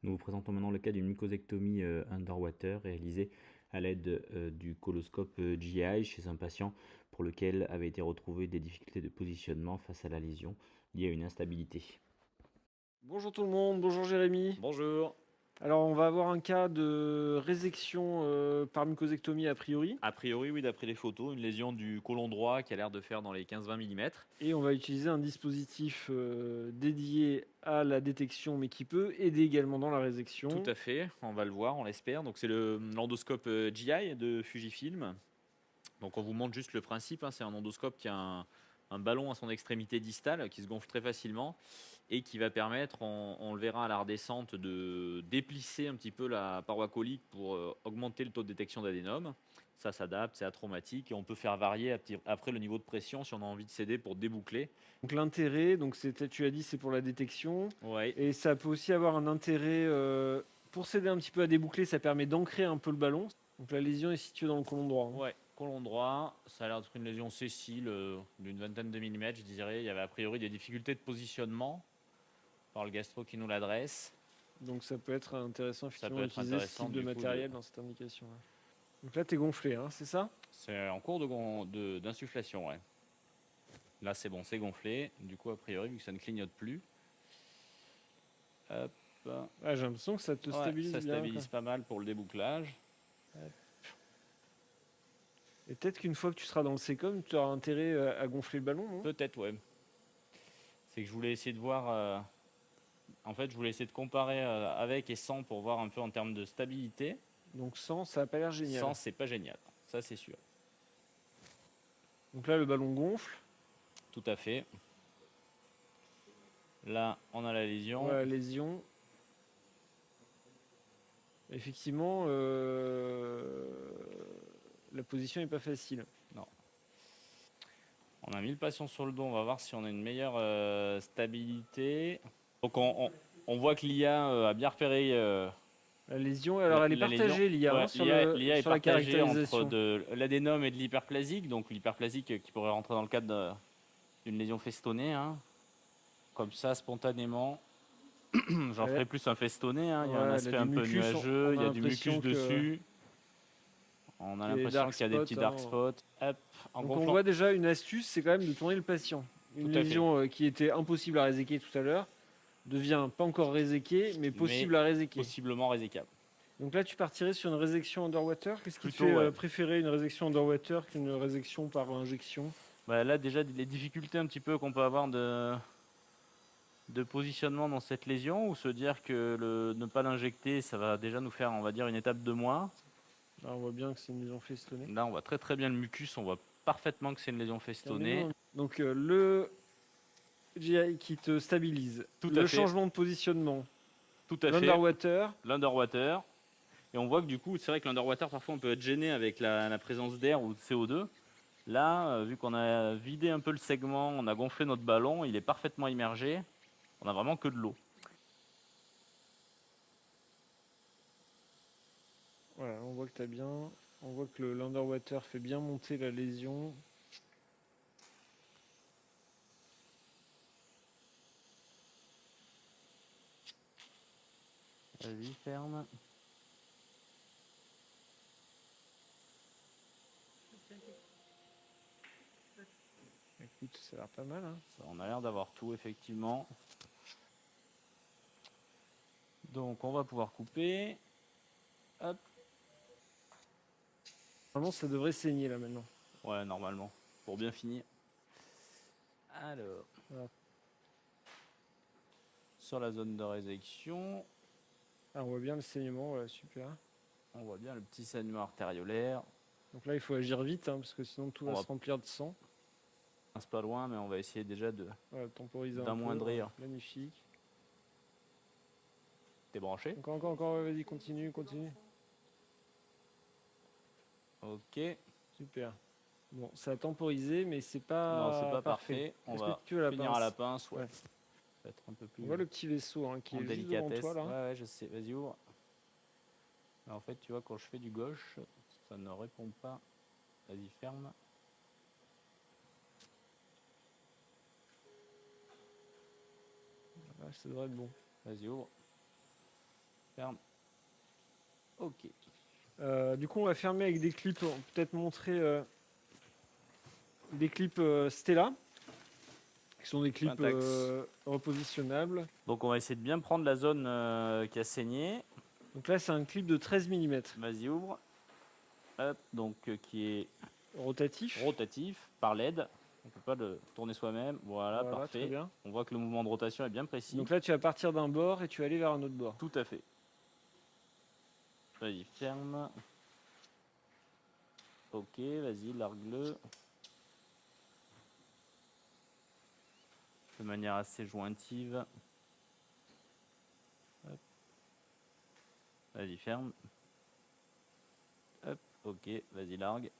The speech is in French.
Nous vous présentons maintenant le cas d'une mucosectomie underwater réalisée à l'aide du coloscope GI chez un patient pour lequel avaient été retrouvées des difficultés de positionnement face à la lésion liée à une instabilité. Bonjour tout le monde, bonjour Jérémy. Bonjour. Alors on va avoir un cas de résection par mucosectomie a priori. A priori, oui, d'après les photos, une lésion du côlon droit qui a l'air de faire dans les 15-20 mm. Et on va utiliser un dispositif dédié à la détection mais qui peut aider également dans la résection. Tout à fait, on va le voir, on l'espère. Donc c'est l'endoscope GI de Fujifilm. Donc on vous montre juste le principe, hein. C'est un endoscope qui a un ballon à son extrémité distale qui se gonfle très facilement et qui va permettre, on le verra à la redescente, de déplisser un petit peu la paroi colique pour augmenter le taux de détection d'adénome. Ça s'adapte, c'est atraumatique et on peut faire varier après le niveau de pression si on a envie de céder pour déboucler. Donc l'intérêt, donc tu as dit c'est pour la détection. Ouais. Et ça peut aussi avoir un intérêt pour s'aider un petit peu à déboucler, ça permet d'ancrer un peu le ballon. Donc la lésion est située dans le côlon droit. Ouais, côlon droit, ça a l'air d'être une lésion sessile d'une vingtaine de millimètres, je dirais. Il y avait a priori des difficultés de positionnement par le gastro qui nous l'adresse. Donc ça peut être intéressant effectivement peut être d'utiliser ce intéressant, type de du coup, matériel dans cette indication. Donc là tu es gonflé, hein, c'est ça? C'est en cours d'insufflation, ouais. Là, c'est bon, c'est gonflé. Du coup, a priori, vu que ça ne clignote plus. Hop. Ah, j'ai l'impression que ça te stabilise ça bien. stabilise pas mal pour le débouclage. Et peut-être qu'une fois que tu seras dans le sécom, tu auras intérêt à gonfler le ballon, non? Peut-être, ouais. C'est que je voulais essayer de voir. En fait, je voulais essayer de comparer avec et sans pour voir un peu en termes de stabilité. Donc sans, ça n'a pas l'air génial. Sans, c'est pas génial. Ça, c'est sûr. Donc là, le ballon gonfle. Tout à fait. Là, on a la lésion. Voilà, lésion. Effectivement, la position n'est pas facile. Non. On a mis le patient sur le dos. On va voir si on a une meilleure stabilité. Donc, on voit que l'IA a bien repéré. La lésion, alors elle est partagée, l'IA, ouais, hein, sur, l'IA est sur la partagée caractérisation. entre de l'adénome et de l'hyperplasique. Donc, l'hyperplasique qui pourrait rentrer dans le cadre d'une lésion festonnée. Hein. Comme ça, spontanément. J'en ferai plus un festonné. Hein. Il y a un aspect un peu nuageux. Il y a du mucus dessus. On a l'impression qu'il y a des petits dark spots. Hop, donc on voit déjà une astuce, c'est quand même de tourner le patient. Une lésion qui était impossible à réséquer tout à l'heure devient pas encore réséquée, mais possible à réséquer. Possiblement résécable. Donc là, tu partirais sur une résection underwater. Qu'est-ce qui te fait préférer une résection underwater qu'une résection par injection? Bah là, déjà, les difficultés un petit peu qu'on peut avoir de positionnement dans cette lésion, ou se dire que ne pas l'injecter, ça va déjà nous faire, on va dire, une étape de moins. Là, on voit bien que c'est une lésion festonnée. Là, on voit très très bien le mucus, on voit parfaitement que c'est une lésion festonnée. Donc le GI qui te stabilise, le changement de positionnement, tout à fait, l'underwater. Et on voit que du coup, c'est vrai que l'underwater, parfois, on peut être gêné avec la présence d'air ou de CO2. Là, vu qu'on a vidé un peu le segment, on a gonflé notre ballon, il est parfaitement immergé. On a vraiment que de l'eau. Voilà, on voit que tu as bien. On voit que l'underwater fait bien monter la lésion. Vas-y, ferme. Écoute, ça a l'air pas mal. Hein. On a l'air d'avoir tout, effectivement. Donc, on va pouvoir couper. Hop. Normalement, ça devrait saigner là maintenant. Ouais, normalement. Pour bien finir. Alors. Voilà. Sur la zone de résection. Ah, on voit bien le saignement, voilà, super. On voit bien le petit saignement artériolaire. Donc là, il faut agir vite, hein, parce que sinon tout va se remplir de sang. C'est pas loin, mais on va essayer déjà temporiser d'amoindrir. Magnifique. T'es branché? Encore, vas-y, continue. Ok. Super. Bon, ça a temporisé, mais c'est pas. Non, c'est pas parfait. On va finir à la pince. Ouais. Être un peu plus. On voit le petit vaisseau hein, qui est juste devant toi là. Ouais, je sais. Vas-y, ouvre. En fait, tu vois, quand je fais du gauche, ça ne répond pas. Vas-y, ferme. Ça devrait être bon. Vas-y, ouvre. Ferme. Ok. Du coup, on va fermer avec des clips. On peut peut-être montrer des clips Stella, qui sont des clips Pentax. repositionnables. Donc on va essayer de bien prendre la zone qui a saigné. Donc là, c'est un clip de 13 mm. Vas-y, ouvre. Hop, donc qui est Rotatif. rotatif par LED. On ne peut pas le tourner soi-même. Voilà, Voilà, parfait. très bien. On voit que le mouvement de rotation est bien précis. Donc là, tu vas partir d'un bord et tu vas aller vers un autre bord. Tout à fait. Vas-y, ferme. Ok, vas-y, largue-le. De manière assez jointive. Hop. Vas-y, ferme. Hop, ok, vas-y, largue.